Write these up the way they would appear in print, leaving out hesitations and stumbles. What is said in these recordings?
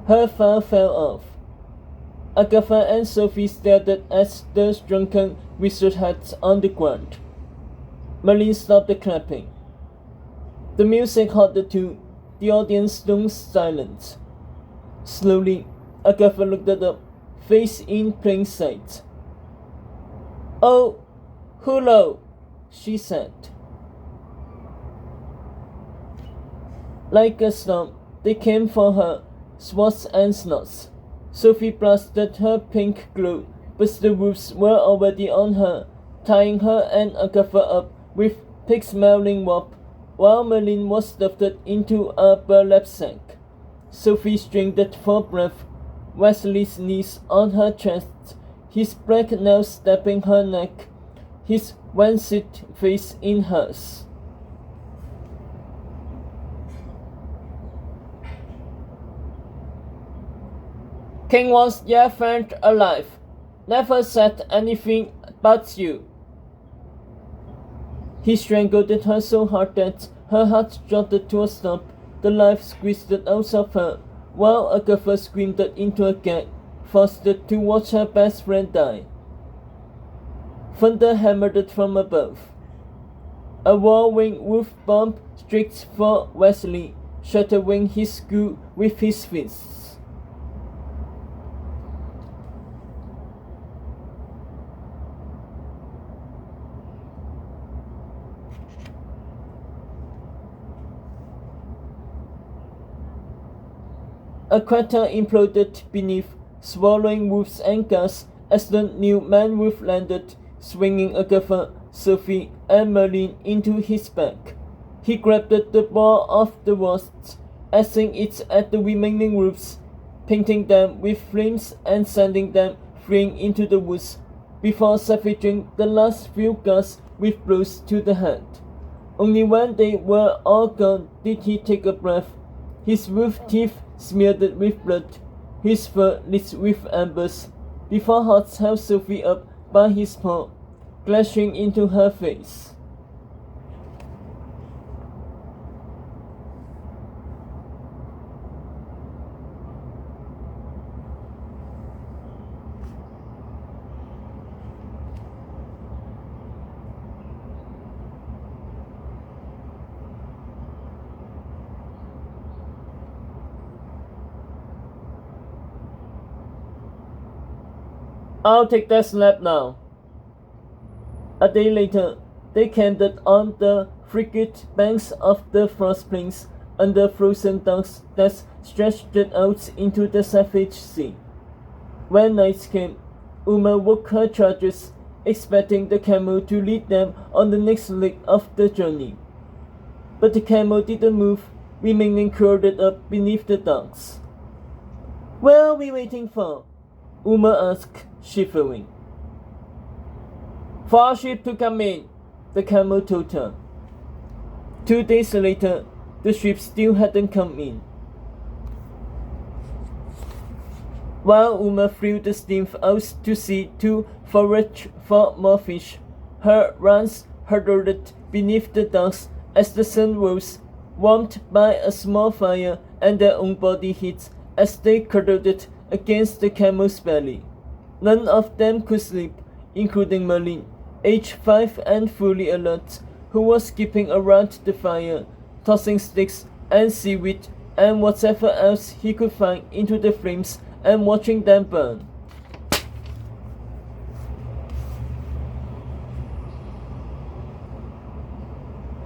Her file fell off. Agatha and Sophie stared at the drunken wizard hats on the ground. Merlin stopped the clapping. The music halted too. The audience stood silent. Slowly, Agatha looked up, face in plain sight. "Oh, hullo," she said. Like a storm, they came for her, swats and snots. Sophie blasted her pink glove, but the wolves were already on her, tying her and Agatha up with pig-smelling rope, while Merlin was stuffed into a burlap sack. Sophie strained for breath, Wesley's knees on her chest, his black nails stabbing her neck, his rancid face in hers. "King wants your friend alive. Never said anything but you." He strangled her so hard that her heart jolted to a stop, the life squeezed out of her, while Agatha screamed into a gag, forced to watch her best friend die. Thunder hammered from above. A whirlwind wolf bomb struck for Wesley, shattering his skull with his fists. A crater imploded beneath, swallowing wolves and gas as the new man-wolf landed, swinging Agatha, Sophie, and Merlin into his back. He grabbed the ball of the wasps, aiming it at the remaining wolves, painting them with flames and sending them fleeing into the woods, before savaging the last few guards with blows to the head. Only when they were all gone did he take a breath, his wolf teeth smeared with blood, his fur lit with embers, before Hot held Sophie up by his paw, clashing into her face. "I'll take that slap now." A day later, they camped on the frigid banks of the Frost Plains under frozen ducks that stretched out into the savage sea. When night came, Uma woke her charges, expecting the camel to lead them on the next leg of the journey. But the camel didn't move, remaining curled up beneath the ducks. "What are we waiting for?" Uma asked, shivering. "For our ship to come in," the camel told her. 2 days later, the ship still hadn't come in. While Uma flew the steam out to sea to forage for more fish, her runs huddled beneath the docks as the sun rose, warmed by a small fire and their own body heat as they cuddled against the camel's belly. None of them could sleep, including Merlin, age 5 and fully alert, who was skipping around the fire, tossing sticks and seaweed and whatever else he could find into the flames and watching them burn.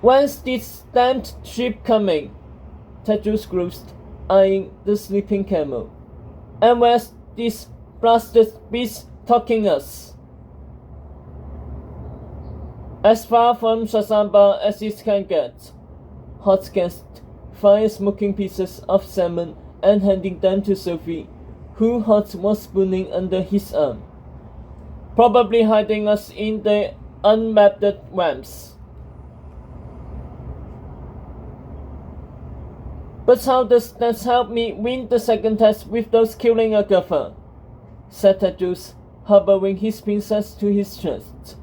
"When's this damned ship coming?" Tedros groused, eyeing the sleeping camel. "And where's this blasted beast taking us?" "As far from Shazamba as it can get," Hot guessed, fire-smoking pieces of salmon and handing them to Sophie, who Hot was spooning under his arm. "Probably hiding us in the unmapped ramps." "But how does that help me win the second test without killing Agatha?" said Tedros, harboring his princess to his chest.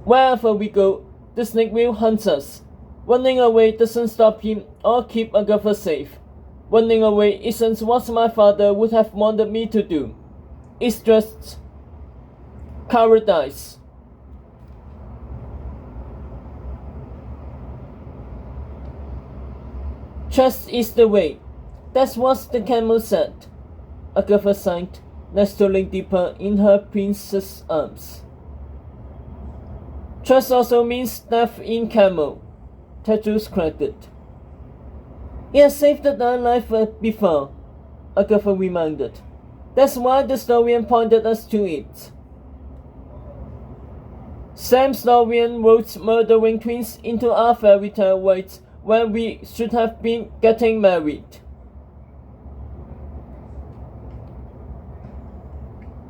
"Wherever we go, the snake will hunt us. Running away doesn't stop him or keep Agatha safe. Running away isn't what my father would have wanted me to do. It's just cowardice. Trust is the way. That's what the camel said. Agatha sighed, nestling deeper in her prince's arms. Trust also means death in camel, Tedros corrected. He has saved our life before, Agatha reminded. That's why the historian pointed us to it. Sam Historian wrote murdering twins into our fairy tale right when we should have been getting married.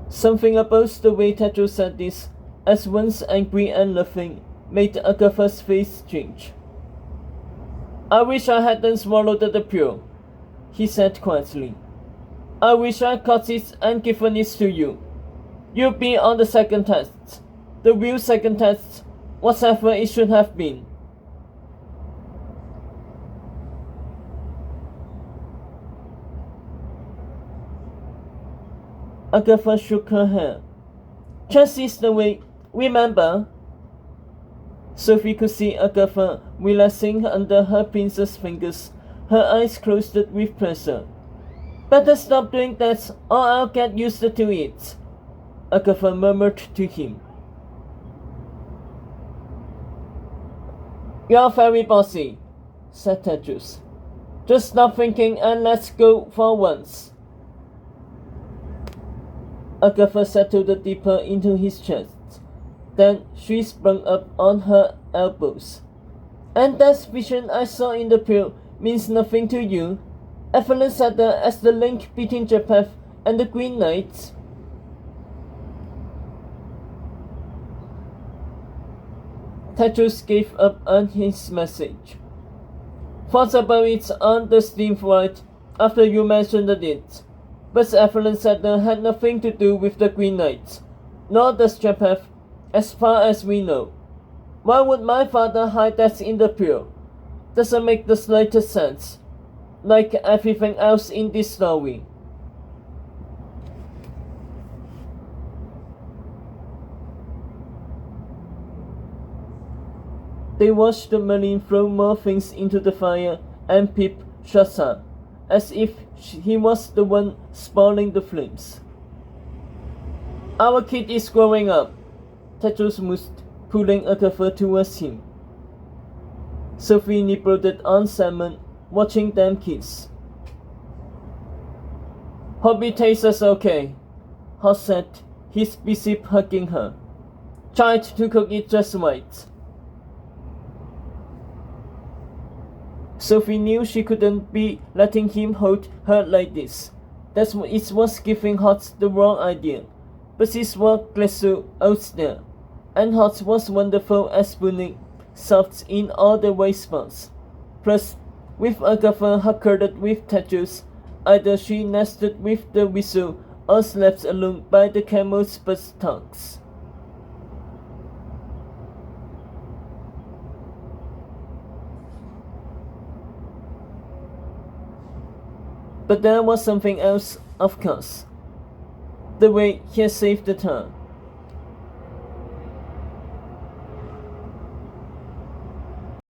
Something about the way Tedros said this, as once angry and laughing, made Agatha's face change. I wish I hadn't swallowed the pill, he said quietly. I wish I caught it and given it to you. You'd be on the second test, the real second test, whatever it should have been. Agatha shook her head. Trust is the way, remember? Sophie could see Agatha relaxing under her prince's fingers, her eyes closed with pleasure. Better stop doing that or I'll get used to it, Agatha murmured to him. You're very bossy, said Tedros. Just stop thinking and let's go for once. Agatha settled deeper into his chest. Then she sprung up on her elbows. And that vision I saw in the pill means nothing to you? Evelyn said that as the link between Japheth and the Green Knights. Tedros gave up on his message. Thoughts about it on the steam flight after you mentioned it. But Evelyn said that had nothing to do with the Green Knights, nor does Japheth, as far as we know. Why would my father hide that in the pill? Doesn't make the slightest sense, like everything else in this story. They watched the Marine throw more things into the fire and Pip shut up, as if he was the one spoiling the flames. Our kid is growing up, Tedros mused, pulling Agatha towards him. Sophie nibbled on salmon, watching them kiss. Hope it tastes okay, Hot said, his busy hugging her. Tried to cook it just right. Sophie knew she couldn't be letting him hold her like this. That it was giving Hot the wrong idea. But his work glittered out there, and Hot was wonderful at spooning, soft in all the right spots. Plus, with Agatha huckered with Tedros, either she nested with the whistle or slept alone by the camel's buttocks. But there was something else, of course. The way he had saved her.